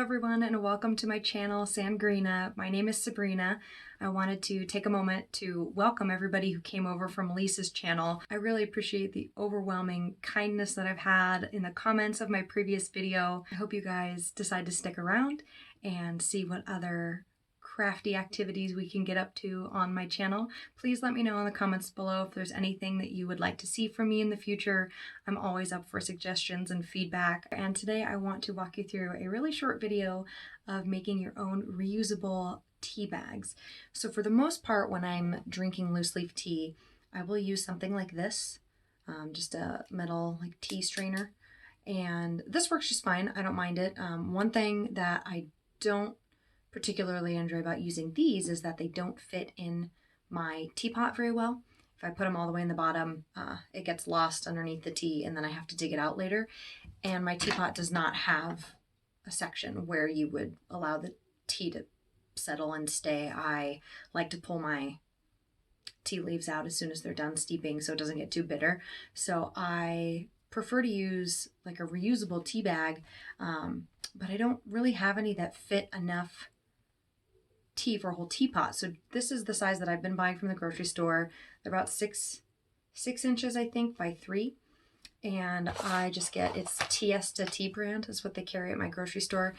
everyone, and welcome to my channel, Sangreena. My name is Sabrina. I wanted to take a moment to welcome everybody who came over from Lisa's channel. I really appreciate the overwhelming kindness that I've had in the comments of my previous video. I hope you guys decide to stick around and see what other crafty activities we can get up to on my channel. Please let me know in the comments below if there's anything that you would like to see from me in the future. I'm always up for suggestions and feedback. And today I want to walk you through a really short video of making your own reusable tea bags. So for the most part, when I'm drinking loose leaf tea, I will use something like this, just a metal like tea strainer. And this works just fine. I don't mind it. One thing that I don't particularly enjoy about using these is that they don't fit in my teapot very well. If I put them all the way in the bottom, it gets lost underneath the tea and then I have to dig it out later. And my teapot does not have a section where you would allow the tea to settle and stay. I like to pull my tea leaves out as soon as they're done steeping so it doesn't get too bitter. So I prefer to use like a reusable tea bag, but I don't really have any that fit enough tea for a whole teapot. So this is the size that I've been buying from the grocery store. They're about six inches, I think, by 3. And I just get, it's Tiesta Tea brand is what they carry at my grocery store.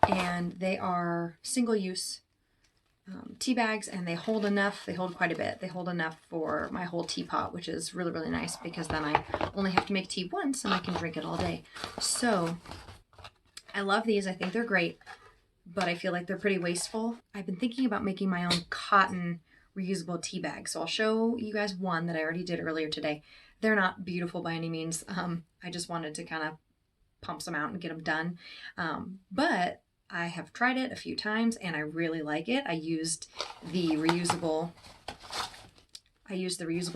And they are single use tea bags, and they hold enough. They hold quite a bit. They hold enough for my whole teapot, which is really, really nice because then I only have to make tea once and I can drink it all day. So I love these. I think they're great, but I feel like they're pretty wasteful. I've been thinking about making my own cotton reusable tea bag. So I'll show you guys one that I already did earlier today. They're not beautiful by any means. I just wanted to kind of pump some out and get them done. But I have tried it a few times and I really like it. I used the reusable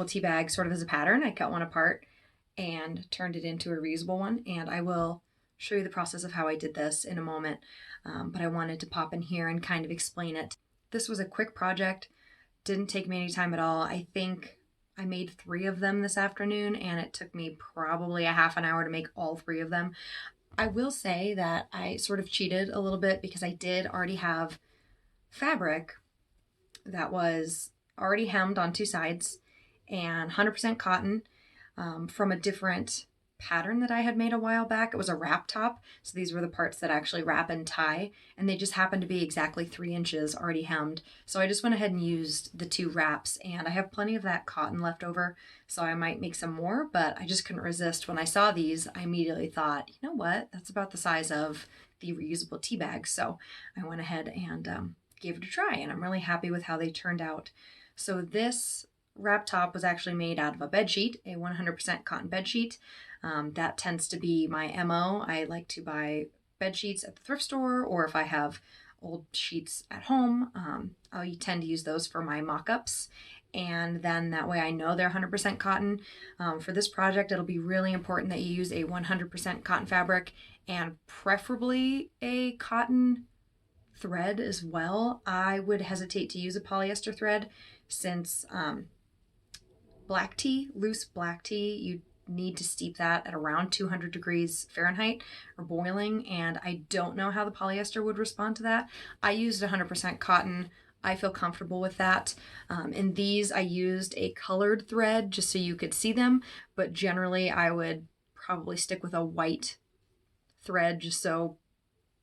tea bag sort of as a pattern. I cut one apart and turned it into a reusable one, and I will show you the process of how I did this in a moment. But I wanted to pop in here and kind of explain it. This was a quick project, didn't take me any time at all. I think I made 3 of them this afternoon, and it took me probably a half an hour to make all 3 of them. I will say that I sort of cheated a little bit because I did already have fabric that was already hemmed on 2 sides and 100% cotton from a different pattern that I had made a while back. It was a wrap top. So these were the parts that actually wrap and tie, and they just happened to be exactly 3 inches already hemmed. So I just went ahead and used the 2 wraps, and I have plenty of that cotton left over, so I might make some more, but I just couldn't resist. When I saw these, I immediately thought, you know what, that's about the size of the reusable tea bag. So I went ahead and gave it a try, and I'm really happy with how they turned out. So this wrap top was actually made out of a bed sheet, a 100% cotton bed sheet. That tends to be my MO. I like to buy bed sheets at the thrift store, or if I have old sheets at home, I tend to use those for my mock-ups. And then that way I know they're 100% cotton. For this project, it'll be really important that you use a 100% cotton fabric, and preferably a cotton thread as well. I would hesitate to use a polyester thread since black tea, loose black tea, you need to steep that at around 200 degrees Fahrenheit or boiling, and I don't know how the polyester would respond to that. I used 100% cotton. I feel comfortable with that. In these, I used a colored thread just so you could see them, but generally I would probably stick with a white thread just so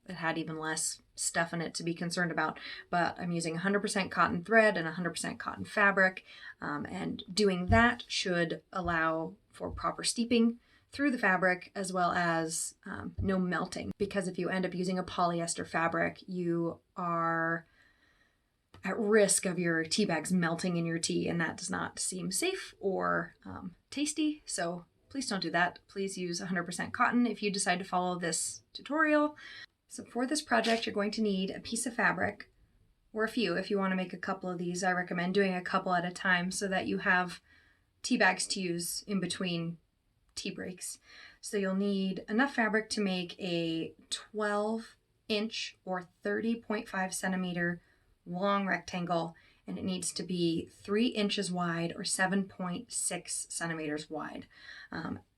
it had even less stuff in it to be concerned about. But I'm using 100% cotton thread and 100% cotton fabric, and doing that should allow for proper steeping through the fabric, as well as no melting, because if you end up using a polyester fabric, you are at risk of your tea bags melting in your tea, and that does not seem safe or tasty. So please don't do that. Please use 100% cotton if you decide to follow this tutorial. So for this project, you're going to need a piece of fabric, or a few. If you want to make a couple of these, I recommend doing a couple at a time so that you have tea bags to use in between tea breaks. So you'll need enough fabric to make a 12-inch or 30.5 centimeter long rectangle, and it needs to be 3 inches wide or 7.6 centimeters wide.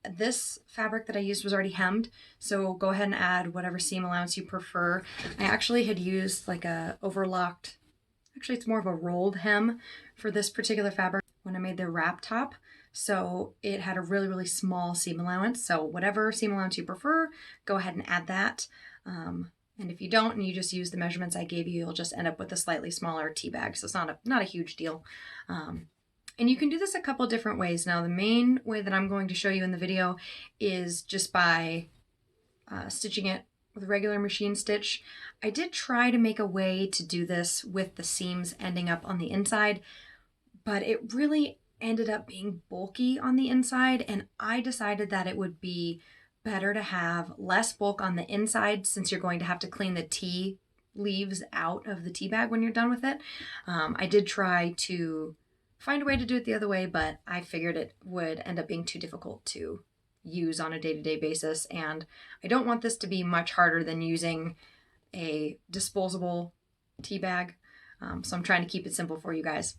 This fabric that I used was already hemmed, so go ahead and add whatever seam allowance you prefer. I actually had used like a overlocked, actually it's more of a rolled hem for this particular fabric when I made the wrap top. So it had a really, really small seam allowance. So whatever seam allowance you prefer, go ahead and add that. And if you don't and you just use the measurements I gave you, you'll just end up with a slightly smaller tea bag. So it's not a huge deal. And you can do this a couple different ways. Now, the main way that I'm going to show you in the video is just by stitching it with a regular machine stitch. I did try to make a way to do this with the seams ending up on the inside, but it really ended up being bulky on the inside, and I decided that it would be better to have less bulk on the inside since you're going to have to clean the tea leaves out of the tea bag when you're done with it. I did try to find a way to do it the other way, but I figured it would end up being too difficult to use on a day-to-day basis, and I don't want this to be much harder than using a disposable tea bag, so I'm trying to keep it simple for you guys.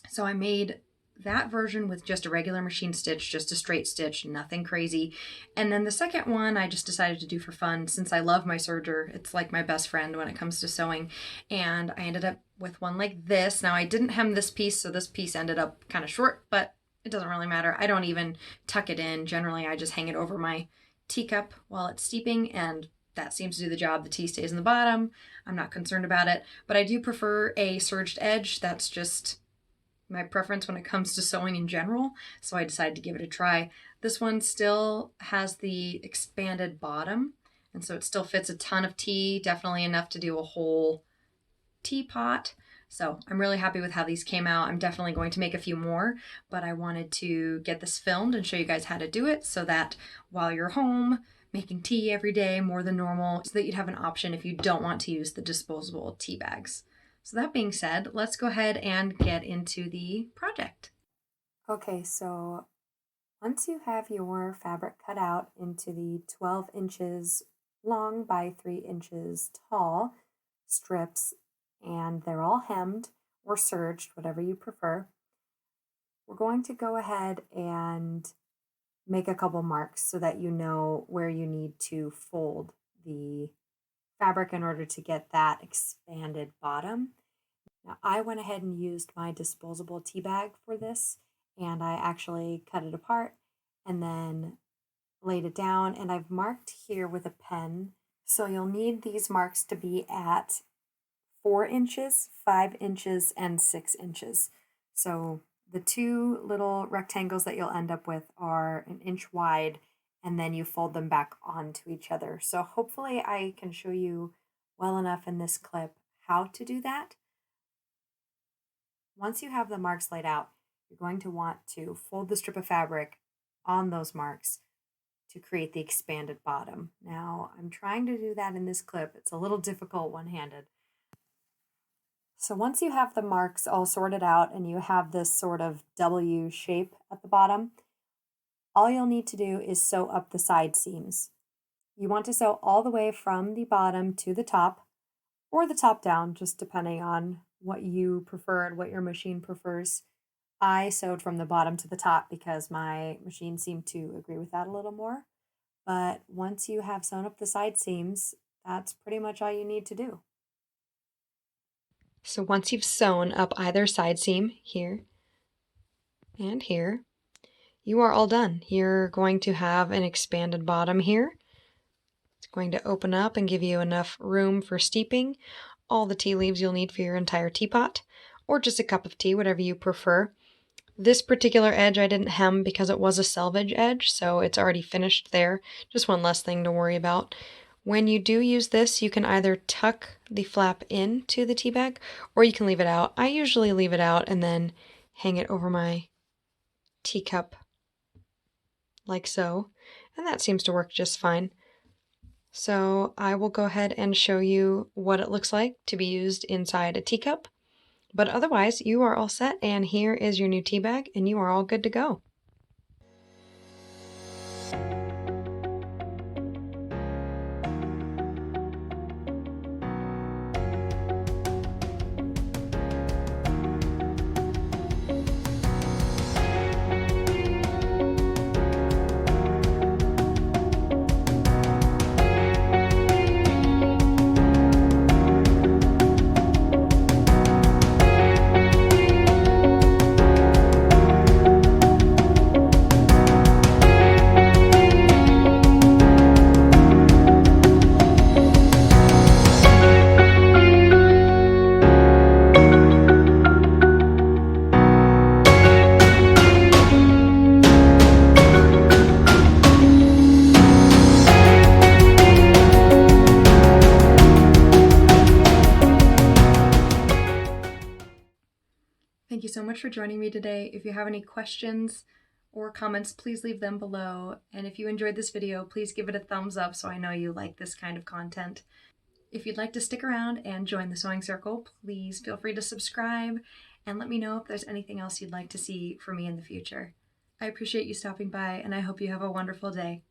So I made that version with just a regular machine stitch, just a straight stitch, nothing crazy. And then the second one I just decided to do for fun since I love my serger. It's like my best friend when it comes to sewing. And I ended up with one like this. Now I didn't hem this piece, so this piece ended up kind of short, but it doesn't really matter. I don't even tuck it in. Generally, I just hang it over my teacup while it's steeping, and that seems to do the job. The tea stays in the bottom. I'm not concerned about it, but I do prefer a serged edge. That's just my preference when it comes to sewing in general, so I decided to give it a try. This one still has the expanded bottom, and so it still fits a ton of tea, definitely enough to do a whole teapot. So I'm really happy with how these came out. I'm definitely going to make a few more, but I wanted to get this filmed and show you guys how to do it so that while you're home making tea every day more than normal, so that you'd have an option if you don't want to use the disposable tea bags. So that being said, let's go ahead and get into the project. Okay, so once you have your fabric cut out into the 12 inches long by 3 inches tall strips, and they're all hemmed or serged, whatever you prefer, we're going to go ahead and make a couple marks so that you know where you need to fold the fabric in order to get that expanded bottom. Now, I went ahead and used my disposable tea bag for this, and I actually cut it apart and then laid it down, and I've marked here with a pen. So you'll need these marks to be at 4 inches, 5 inches, and 6 inches. So the two little rectangles that you'll end up with are 1 inch wide, and then you fold them back onto each other. So hopefully I can show you well enough in this clip how to do that. Once you have the marks laid out, you're going to want to fold the strip of fabric on those marks to create the expanded bottom. Now, I'm trying to do that in this clip. It's a little difficult one-handed. So once you have the marks all sorted out and you have this sort of W shape at the bottom, all you'll need to do is sew up the side seams. You want to sew all the way from the bottom to the top, or the top down, just depending on what you prefer and what your machine prefers. I sewed from the bottom to the top because my machine seemed to agree with that a little more. But once you have sewn up the side seams, that's pretty much all you need to do. So once you've sewn up either side seam, here and here, you are all done. You're going to have an expanded bottom here. It's going to open up and give you enough room for steeping all the tea leaves you'll need for your entire teapot, or just a cup of tea, whatever you prefer. This particular edge I didn't hem because it was a selvage edge, so it's already finished there. Just one less thing to worry about. When you do use this, you can either tuck the flap into the tea bag, or you can leave it out. I usually leave it out and then hang it over my teacup like so, and that seems to work just fine. So I will go ahead and show you what it looks like to be used inside a teacup. But otherwise, you are all set, and here is your new tea bag, and you are all good to go. Thank you so much for joining me today. If you have any questions or comments, please leave them below. And if you enjoyed this video, please give it a thumbs up so I know you like this kind of content. If you'd like to stick around and join the sewing circle, please feel free to subscribe and let me know if there's anything else you'd like to see from me in the future. I appreciate you stopping by, and I hope you have a wonderful day.